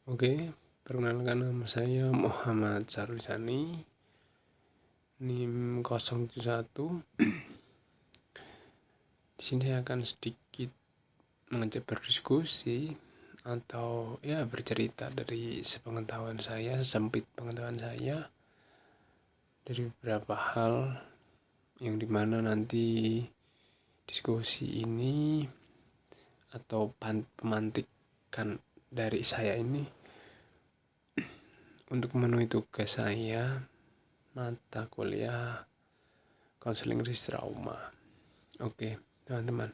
Oke, perkenalkan nama saya Muhammad Sarwisani, NIM 071. Di sini saya akan sedikit mengajak berdiskusi atau ya bercerita dari sepengetahuan saya, sesempit pengetahuan saya dari beberapa hal yang dimana nanti diskusi ini atau pemantikan dari saya ini untuk memenuhi tugas saya mata kuliah konseling risk trauma. Oke, teman-teman.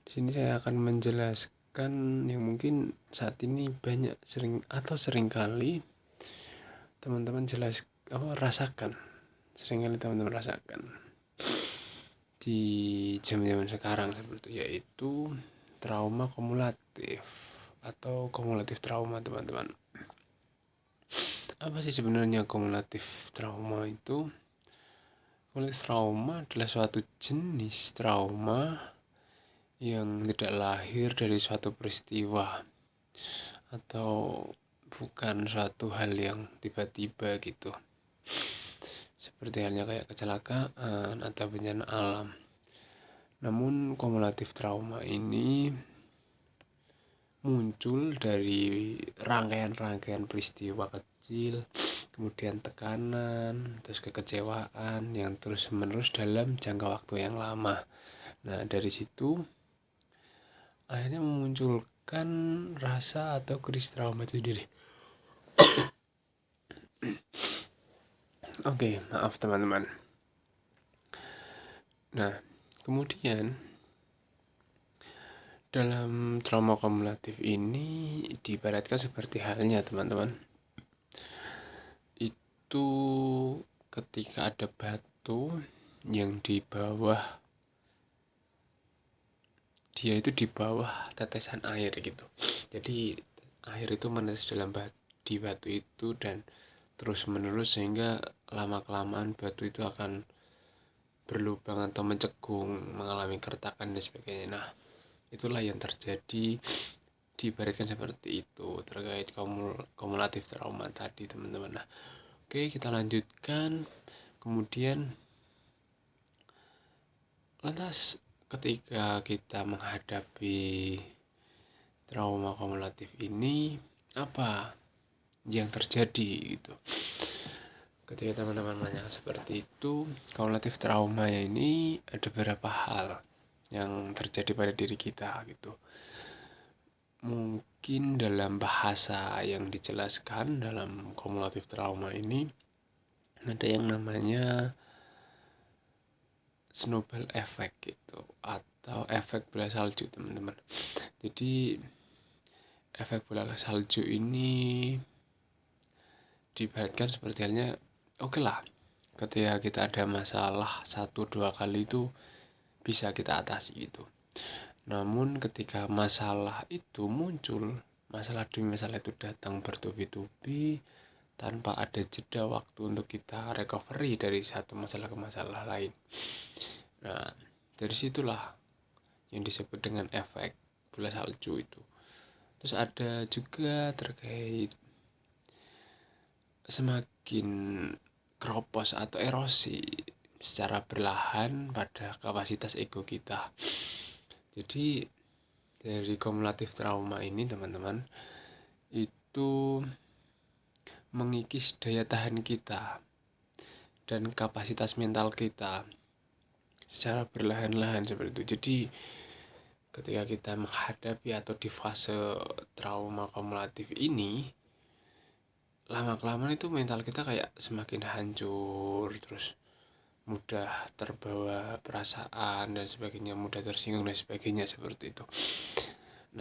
Di sini saya akan menjelaskan yang mungkin saat ini banyak sering kali teman-teman rasakan. Seringkali teman-teman rasakan di zaman-zaman sekarang seperti yaitu trauma kumulatif atau kumulatif trauma, teman-teman. Apa sih sebenarnya kumulatif trauma itu? Kumulatif trauma adalah suatu jenis trauma yang tidak lahir dari suatu peristiwa atau bukan suatu hal yang tiba-tiba gitu, seperti halnya kayak kecelakaan atau bencana alam. Namun kumulatif trauma ini muncul dari rangkaian peristiwa kecil, kemudian tekanan, terus kekecewaan yang terus-menerus dalam jangka waktu yang lama. Nah, dari situ akhirnya memunculkan rasa atau kris trauma itu sendiri. Oke, maaf teman-teman. Nah, kemudian dalam trauma kumulatif ini diibaratkan seperti halnya, teman-teman, itu ketika ada batu yang di bawah tetesan air gitu. Jadi air itu menetes di batu itu dan terus menerus, sehingga lama kelamaan batu itu akan berlubang atau mencegung, mengalami keretakan dan sebagainya. Nah, itulah yang terjadi, diibaratkan seperti itu terkait kumulatif trauma tadi, teman-teman. Nah, oke, kita lanjutkan. Kemudian lantas ketika kita menghadapi trauma kumulatif ini, apa yang terjadi gitu? Ketika teman-teman nanya seperti itu, kumulatif trauma ini ada beberapa hal yang terjadi pada diri kita gitu. Mungkin dalam bahasa yang dijelaskan dalam kumulatif trauma ini ada yang namanya snowball effect gitu, atau efek bola salju, teman-teman. Jadi efek bola salju ini diibaratkan seperti halnya, oke lah, ketika kita ada masalah 1-2 kali itu bisa kita atasi gitu. Namun ketika masalah itu muncul, masalah demi masalah itu datang bertubi-tubi tanpa ada jeda waktu untuk kita recovery dari satu masalah ke masalah lain. Nah, dari situlah yang disebut dengan efek bola salju itu. Terus ada juga terkait semakin keropos atau erosi secara berlahan pada kapasitas ego kita. Jadi dari kumulatif trauma ini, teman-teman, itu mengikis daya tahan kita dan kapasitas mental kita secara berlahan-lahan seperti itu. Jadi ketika kita menghadapi atau di fase trauma kumulatif ini, lama-kelamaan itu mental kita kayak semakin hancur, terus mudah terbawa perasaan dan sebagainya, mudah tersinggung dan sebagainya seperti itu.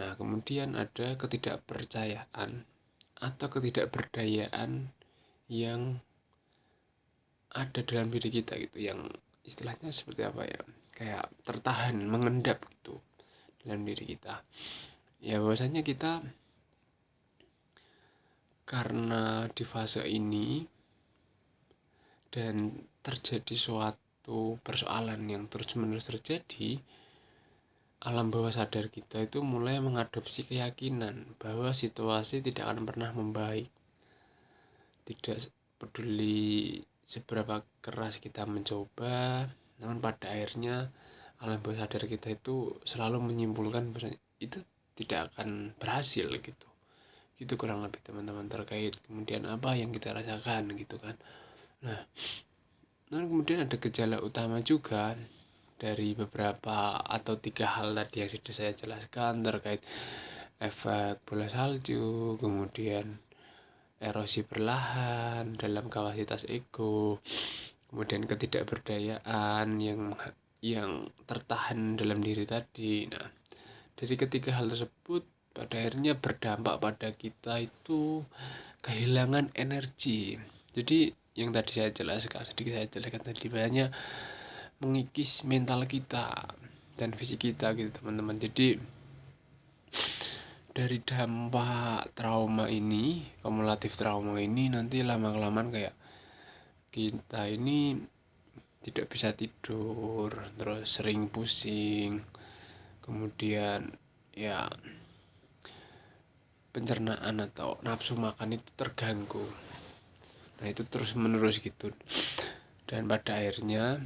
Nah, kemudian ada ketidakpercayaan atau ketidakberdayaan yang ada dalam diri kita gitu, yang istilahnya seperti apa ya, kayak tertahan, mengendap gitu dalam diri kita. Ya, bahwasanya kita karena di fase ini dan terjadi suatu persoalan yang terus-menerus terjadi, alam bawah sadar kita itu mulai mengadopsi keyakinan bahwa situasi tidak akan pernah membaik. Tidak peduli seberapa keras kita mencoba, namun pada akhirnya alam bawah sadar kita itu selalu menyimpulkan bahwa itu tidak akan berhasil gitu. Gitu kurang lebih teman-teman terkait kemudian apa yang kita rasakan gitu kan. Nah, namun kemudian ada gejala utama juga dari beberapa atau 3 hal tadi yang sudah saya jelaskan terkait efek bola salju, kemudian erosi perlahan dalam kapasitas ego, kemudian ketidakberdayaan yang tertahan dalam diri tadi. Nah, dari ketiga hal tersebut pada akhirnya berdampak pada kita itu kehilangan energi. Jadi yang tadi saya jelaskan tadi banyak mengikis mental kita dan fisik kita gitu teman-teman. Jadi dari dampak trauma ini, kumulatif trauma ini nanti lama-kelamaan kayak kita ini tidak bisa tidur, terus sering pusing, kemudian ya pencernaan atau nafsu makan itu terganggu. Nah itu terus menerus gitu, dan pada akhirnya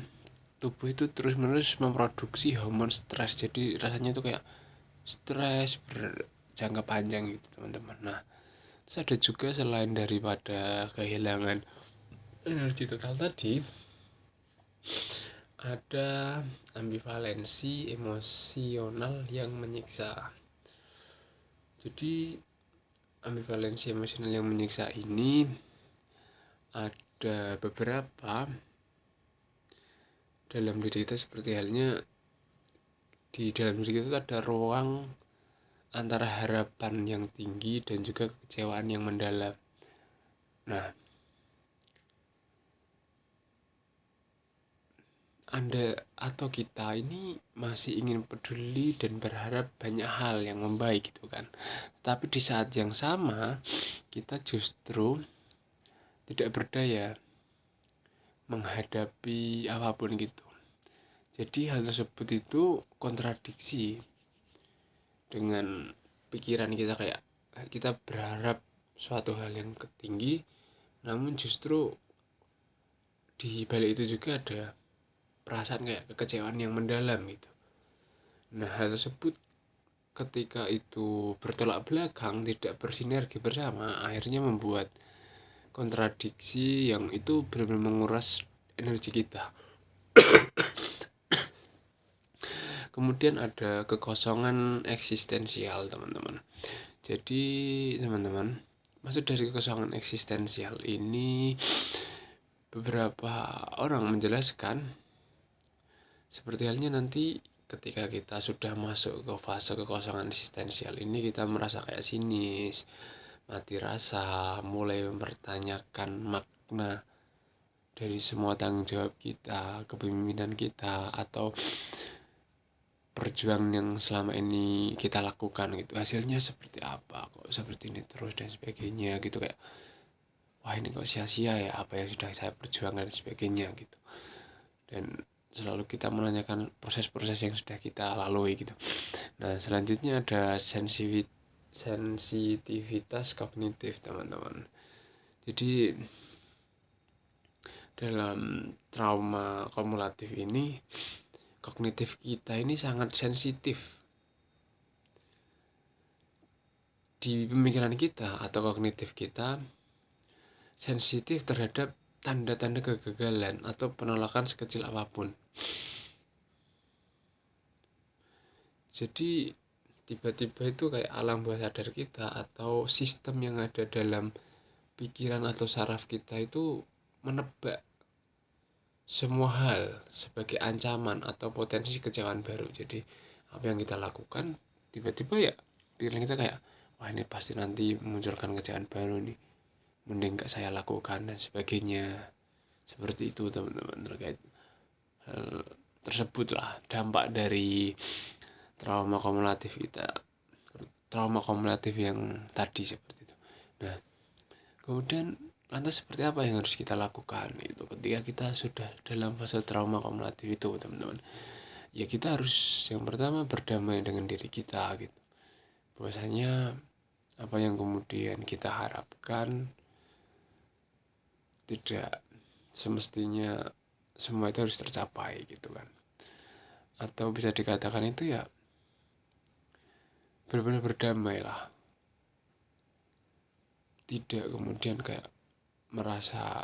tubuh itu terus menerus memproduksi hormon stres. Jadi rasanya itu kayak stres berjangka panjang gitu teman-teman. Nah terus ada juga selain daripada kehilangan energi total tadi, ada ambivalensi emosional yang menyiksa. Jadi ambivalensi emosional yang menyiksa ini ada beberapa dalam diri kita, seperti halnya di dalam diri kita ada ruang antara harapan yang tinggi dan juga kekecewaan yang mendalam. Nah, Anda atau kita ini masih ingin peduli dan berharap banyak hal yang membaik gitu kan. Tapi di saat yang sama kita justru tidak berdaya menghadapi apapun gitu. Jadi hal tersebut itu kontradiksi dengan pikiran kita, kayak kita berharap suatu hal yang tinggi, namun justru di balik itu juga ada perasaan kayak kekecewaan yang mendalam gitu. Nah hal tersebut ketika itu bertolak belakang, tidak bersinergi bersama, akhirnya membuat kontradiksi yang itu benar-benar menguras energi kita. Kemudian ada kekosongan eksistensial teman-teman. Jadi teman-teman, maksud dari kekosongan eksistensial ini beberapa orang menjelaskan seperti halnya nanti ketika kita sudah masuk ke fase kekosongan eksistensial ini, kita merasa kayak sinis, mati rasa, mulai mempertanyakan makna dari semua tanggung jawab kita, kepemimpinan kita, atau perjuangan yang selama ini kita lakukan gitu. Hasilnya seperti apa, kok seperti ini terus dan sebagainya gitu, kayak wah ini kok sia-sia ya apa yang sudah saya perjuangkan dan sebagainya gitu. Dan selalu kita menanyakan proses-proses yang sudah kita lalui gitu. Nah selanjutnya ada sensitivitas kognitif teman-teman. Jadi dalam trauma kumulatif ini, kognitif kita ini sangat sensitif. Di pemikiran kita atau kognitif kita sensitif terhadap tanda-tanda kegagalan atau penolakan sekecil apapun. Jadi tiba-tiba itu kayak alam bawah sadar kita atau sistem yang ada dalam pikiran atau saraf kita itu menebak semua hal sebagai ancaman atau potensi kecewaan baru. Jadi apa yang kita lakukan tiba-tiba ya pikiran kita kayak wah ini pasti nanti memunculkan kecewaan baru nih, mending gak saya lakukan dan sebagainya. Seperti itu teman-teman terkait hal tersebut lah dampak dari trauma kumulatif yang tadi seperti itu. Nah kemudian lantas seperti apa yang harus kita lakukan itu ketika kita sudah dalam fase trauma kumulatif itu teman-teman? ya kita harus yang pertama berdamai dengan diri kita gitu. Bahwasanya apa yang kemudian kita harapkan tidak semestinya semua itu harus tercapai gitu kan. Atau bisa dikatakan itu ya benar-benar berdamai lah. Tidak kemudian kayak merasa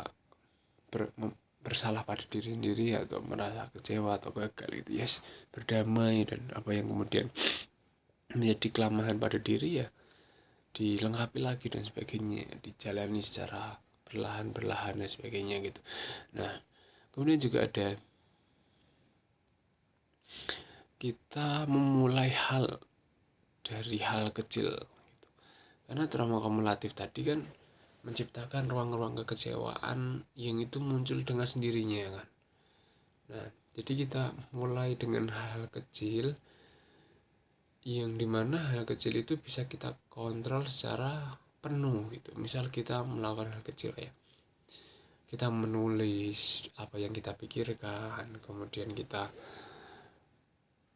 bersalah pada diri sendiri atau merasa kecewa atau gagal gitu. Yes, berdamai, dan apa yang kemudian menjadi kelemahan pada diri ya dilengkapi lagi dan sebagainya, dijalani secara perlahan-perlahan dan sebagainya gitu. Nah, kemudian juga ada kita memulai hal dari hal kecil gitu. Karena trauma kumulatif tadi kan menciptakan ruang-ruang kekecewaan yang itu muncul dengan sendirinya kan. Nah, jadi kita mulai dengan hal kecil yang dimana hal kecil itu bisa kita kontrol secara penuh gitu. Misal kita melakukan hal kecil ya, kita menulis apa yang kita pikirkan, kemudian kita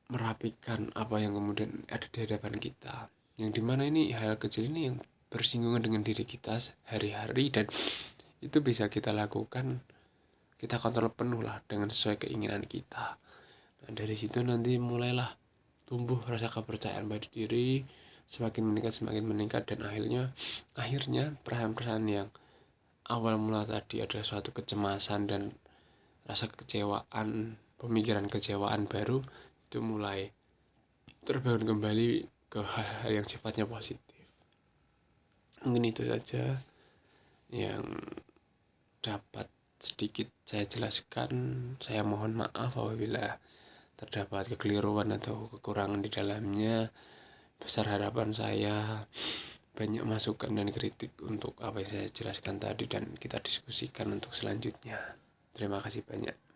merapikan apa yang kemudian ada di hadapan kita, yang dimana ini hal kecil ini yang bersinggungan dengan diri kita sehari-hari, dan itu bisa kita lakukan, kita kontrol penuh lah dengan sesuai keinginan kita. Nah, dari situ nanti mulailah tumbuh rasa kepercayaan pada diri, semakin meningkat, dan akhirnya perasaan-perasaan yang awal mula tadi ada suatu kecemasan dan rasa kekecewaan, pemikiran kecewaan baru itu mulai terbangun kembali ke hal-hal yang sifatnya positif. Mungkin itu saja yang dapat sedikit saya jelaskan. Saya mohon maaf apabila terdapat kekeliruan atau kekurangan di dalamnya. Besar harapan saya banyak masukan dan kritik untuk apa yang saya jelaskan tadi, dan kita diskusikan untuk selanjutnya. Terima kasih banyak.